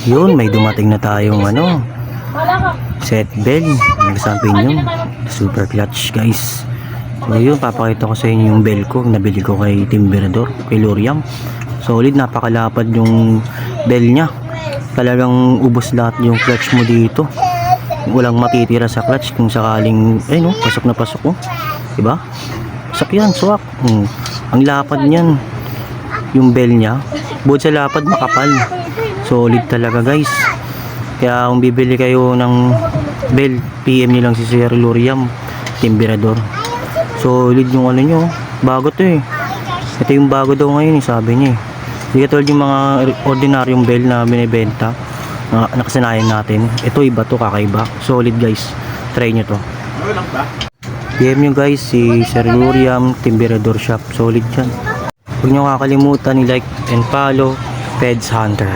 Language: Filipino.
Yun, may dumating na tayong set bell. Nagsampin yun. Super clutch guys. So yun, papakita ko sa inyo yung bell ko. Nabili ko kay Timbrador, kay Loriam. Solid, napakalapad yung bell niya. Talagang ubos lahat yung clutch mo dito. Walang matitira sa clutch kung sakaling, pasok na pasok oh. Diba? Pasok yan, swak. Ang lapad niyan. Yung bell niya, bukod sa lapad, makapal. Solid talaga guys. Kaya kung bibili kayo ng bell, PM nyo lang si Sir Loriam, Timbrador. Solid yung nyo. Bago to eh. Ito yung bago daw ngayon sabi niya eh. Hindi katulad yung mga ordinaryong bell na binibenta na nakasanayan natin. Ito iba to, kakaiba. Solid guys. Try nyo to. PM nyo guys si Sir Loriam, Timbrador Shop. Solid yan. Huwag nyo kakalimutan i-like and follow Peds Hunter.